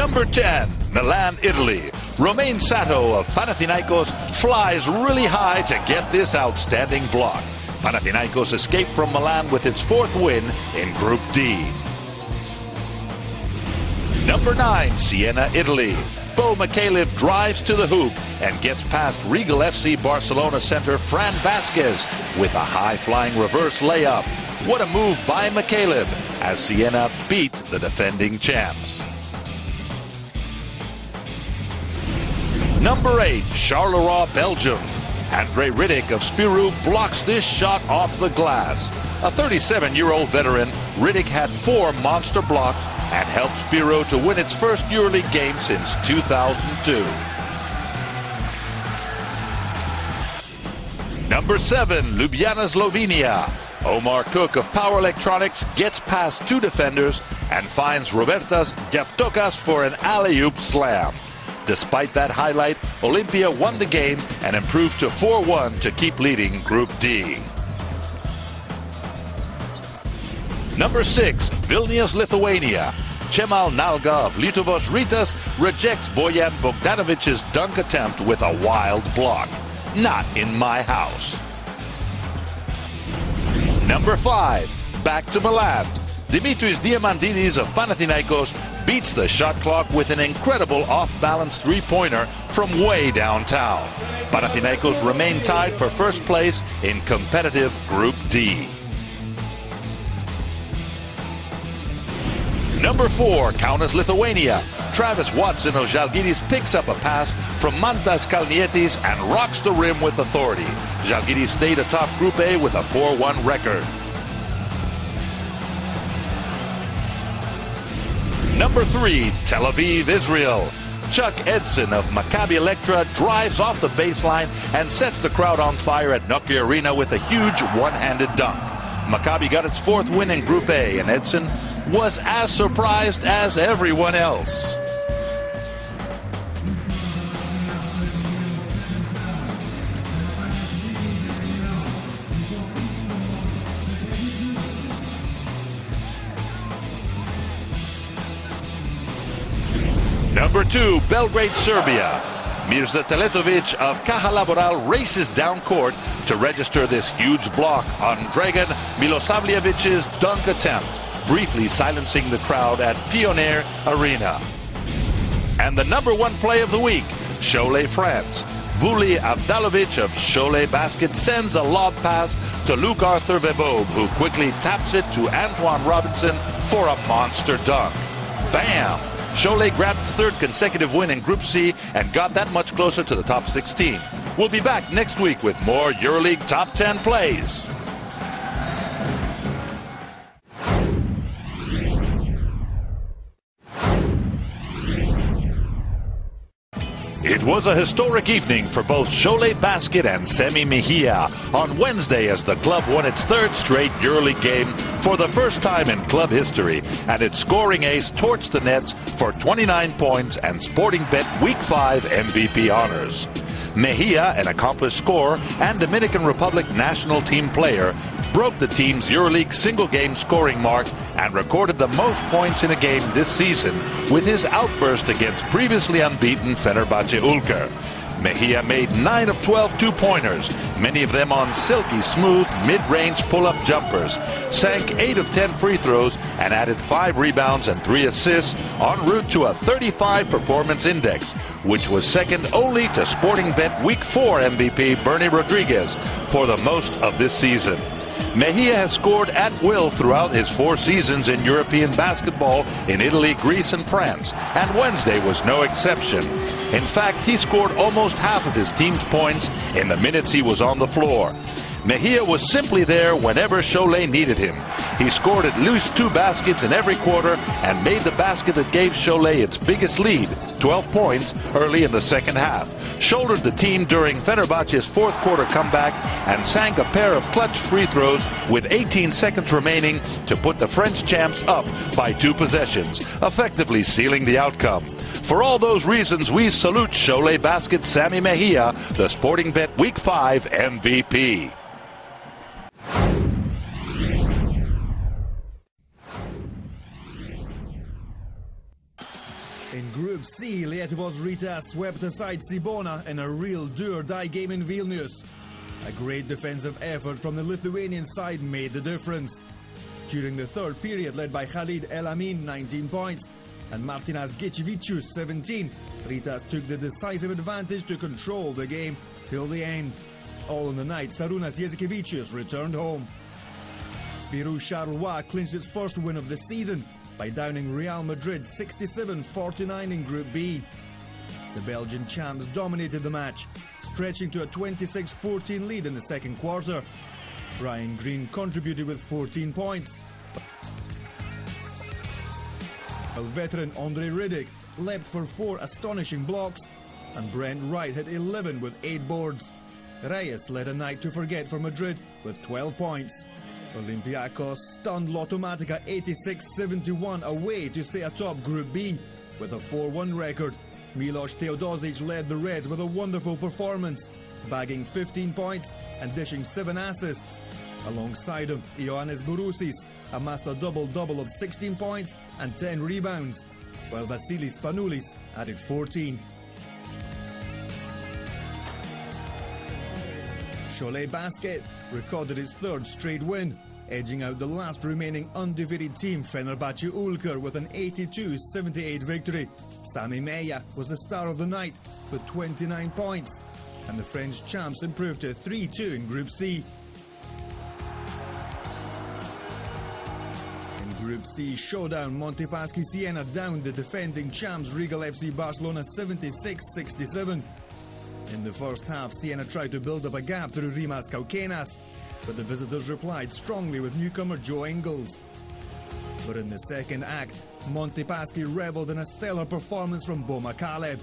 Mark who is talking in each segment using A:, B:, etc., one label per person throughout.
A: Number 10, Milan, Italy. Romain Sato of Panathinaikos flies really high to get this outstanding block. Panathinaikos escaped from Milan with its fourth win in Group D. Number 9, Siena, Italy. Bo Mikhailov drives to the hoop and gets past Regal FC Barcelona center Fran Vasquez with a high-flying reverse layup. What a move by Mikhailov as Siena beat the defending champs. Number 8, Charleroi, Belgium. Andre Riddick of Spirou blocks this shot off the glass. A 37-year-old veteran, Riddick had 4 monster blocks and helped Spirou to win its first Euroleague game since 2002. Number 7, Ljubljana, Slovenia. Omar Cook of Power Electronics gets past 2 defenders and finds Robertas Javtokas for an alley-oop slam. Despite that highlight, Olympia won the game and improved to 4-1 to keep leading Group D. Number 6, Vilnius, Lithuania. Chemal Nalga of Lietuvos Rytas rejects Bojan Bogdanovic's dunk attempt with a wild block. Not in my house. Number 5, back to Milan. Dimitris Diamandidis of Panathinaikos beats the shot clock with an incredible off-balance three-pointer from way downtown. Panathinaikos remain tied for first place in competitive Group D. Number 4, Kaunas, Lithuania. Travis Watson of Žalgiris picks up a pass from Mantas Kalnietis and rocks the rim with authority. Žalgiris stayed atop Group A with a 4-1 record. Number 3, Tel Aviv, Israel. Chuck Edson of Maccabi Electra drives off the baseline and sets the crowd on fire at Nokia Arena with a huge one-handed dunk. Maccabi got its 4th win in Group A, and Edson was as surprised as everyone else. Number 2, Belgrade, Serbia. Mirza Teletovic of Caja Laboral races down court to register this huge block on Dragan Milosavljevic's dunk attempt, briefly silencing the crowd at Pioneer Arena. And the number 1 play of the week, Cholet, France. Vuli Avdalovic of Cholet Basket sends a lob pass to Luke Arthur Vebob, who quickly taps it to Antoine Robinson for a monster dunk. Bam! Cholet grabbed its 3rd consecutive win in Group C and got that much closer to the top 16. We'll be back next week with more EuroLeague Top 10 plays. It was a historic evening for both Cholet Basket and Sammy Mejia on Wednesday as the club won its 3rd straight EuroLeague game for the first time in club history, and its scoring ace torched the nets for 29 points and Sportingbet Week 5 MVP honors. Mejia, an accomplished scorer and Dominican Republic national team player, broke the team's EuroLeague single-game scoring mark and recorded the most points in a game this season with his outburst against previously unbeaten Fenerbahce Ulker. Mejia made 9 of 12 two-pointers, many of them on silky smooth mid-range pull-up jumpers, sank 8 of 10 free throws, and added 5 rebounds and 3 assists en route to a 35 performance index, which was second only to Sportingbet Week 4 MVP Bernie Rodriguez for the most of this season. Mejia has scored at will throughout his 4 seasons in European basketball in Italy, Greece, and France, and Wednesday was no exception. In fact, he scored almost half of his team's points in the minutes he was on the floor. Mejia was simply there whenever Cholet needed him. He scored at least 2 baskets in every quarter and made the basket that gave Cholet its biggest lead, 12 points, early in the second half. Shouldered the team during Fenerbahce's 4th quarter comeback and sank a pair of clutch free throws with 18 seconds remaining to put the French champs up by 2 possessions, effectively sealing the outcome. For all those reasons, we salute Cholet Basket Sammy Mejia, the Sportingbet Week 5 MVP.
B: In Group C, Lietuvos Rytas swept aside Cibona in a real do-or-die game in Vilnius. A great defensive effort from the Lithuanian side made the difference. During the third period, led by Khalid El Amin, 19 points, and Martinas Gečevičius, 17, Rytas took the decisive advantage to control the game till the end. All in the night, Šarūnas Jasikevičius returned home. Spirou Charleroi clinched its first win of the season by downing Real Madrid 67-49 in Group B. The Belgian champs dominated the match, stretching to a 26-14 lead in the second quarter. Brian Green contributed with 14 points, while veteran Andre Riddick leapt for 4 astonishing blocks, and Brent Wright hit 11 with 8 boards. Reyes led a night to forget for Madrid with 12 points. Olympiacos stunned Lotomatica 86-71 away to stay atop Group B with a 4-1 record. Milos Teodosic led the Reds with a wonderful performance, bagging 15 points and dishing 7 assists. Alongside him, Ioannis Bourousis amassed a double-double of 16 points and 10 rebounds, while Vasilis Spanoulis added 14. Cholet Basket recorded its third straight win, edging out the last remaining undefeated team, Fenerbahce Ulker, with an 82-78 victory. Sammy Mejia was the star of the night with 29 points, and the French champs improved to 3-2 in Group C. In Group C showdown, Montepaschi Siena downed the defending champs Regal FC Barcelona 76-67. In the first half, Siena tried to build up a gap through Rimas Kaukenas, but the visitors replied strongly with newcomer Joe Ingles. But in the second act, Montepaschi revelled in a stellar performance from Boma Kaleb,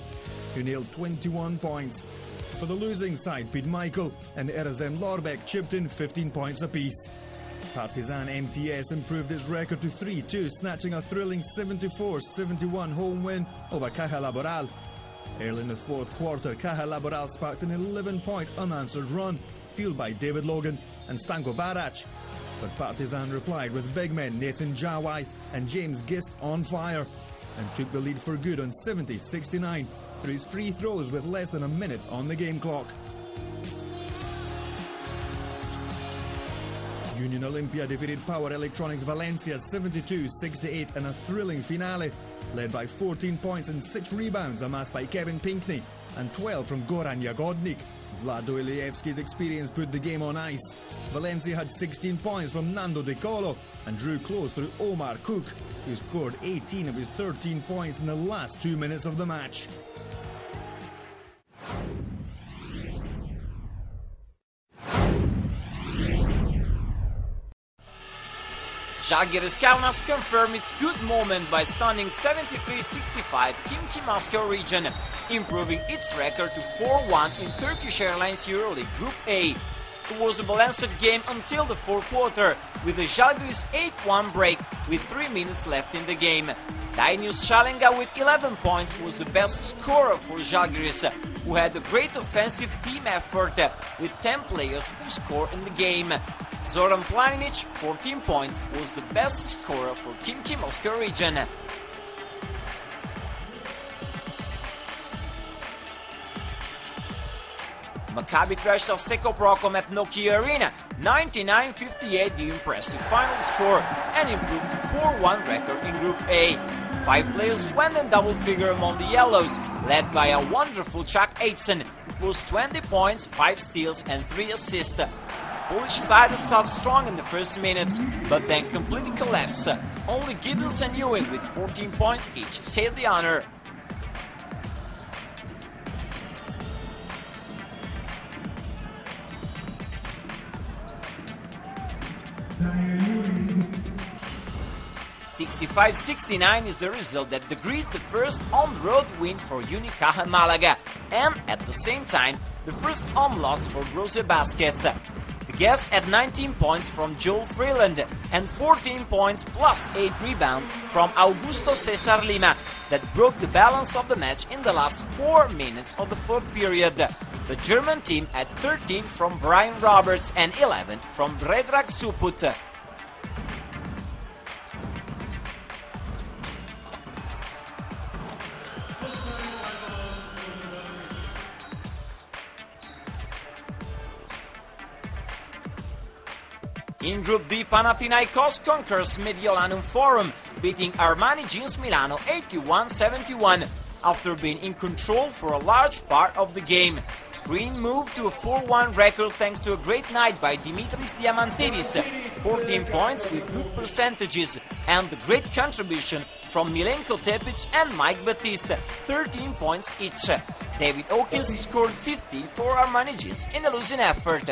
B: who nailed 21 points. For the losing side, Pete Michael and Erazem Lorbek chipped in 15 points apiece. Partizan MTS improved its record to 3-2, snatching a thrilling 74-71 home win over Caja Laboral. Early in the fourth quarter, Caja Laboral sparked an 11-point unanswered run, fueled by David Logan and Stanko Barac. But Partizan replied with big men Nathan Jawai and James Gist on fire, and took the lead for good on 70-69 through his free throws with less than a minute on the game clock. Union Olympia defeated Power Electronics Valencia 72-68 in a thrilling finale, led by 14 points and 6 rebounds amassed by Kevin Pinkney and 12 from Goran Jagodnik. Vlado Ilievski's experience put the game on ice. Valencia had 16 points from Nando De Colo and drew close through Omar Cook, who scored 18 of his 13 points in the last 2 minutes of the match.
C: Žalgiris Kaunas confirmed its good moment by stunning 73-65 Khimki Moscow region, improving its record to 4-1 in Turkish Airlines Euroleague Group A. It was a balanced game until the fourth quarter, with the Žalgiris 8-1 break with 3 minutes left in the game. Dainius Šalenga with 11 points was the best scorer for Žalgiris, who had a great offensive team effort with 10 players who scored in the game. Zoran Planinic, 14 points, was the best scorer for Khimki Moscow region. Maccabi thrashed off Seko Prokom at Nokia Arena, 99-58 the impressive final score, and improved to 4-1 record in Group A. 5 players went in double figure among the Yellows, led by a wonderful Chuck Aitson. It was 20 points, 5 steals and 3 assists. Polish side started strong in the first minutes, but then completely collapsed. Only Giddens and Ewing with 14 points each saved the honor. (65-69) is the result that agreed the first on-road win for Unicaja Malaga, and at the same time the first home loss for Brose Baskets. The guests had 19 points from Joel Freeland and 14 points plus 8 rebounds from Augusto Cesar Lima that broke the balance of the match in the last 4 minutes of the fourth period. The German team had 13 from Brian Roberts and 11 from Predrag Suput. In Group D, Panathinaikos conquers Mediolanum Forum, beating Armani Jeans Milano 81-71 after being in control for a large part of the game. Green moved to a 4-1 record thanks to a great night by Dimitris Diamantidis, 14 points with good percentages, and the great contribution from Milenko Tepic and Mike Batiste, 13 points each. David Hawkins scored 50 for Armani Jeans in a losing effort.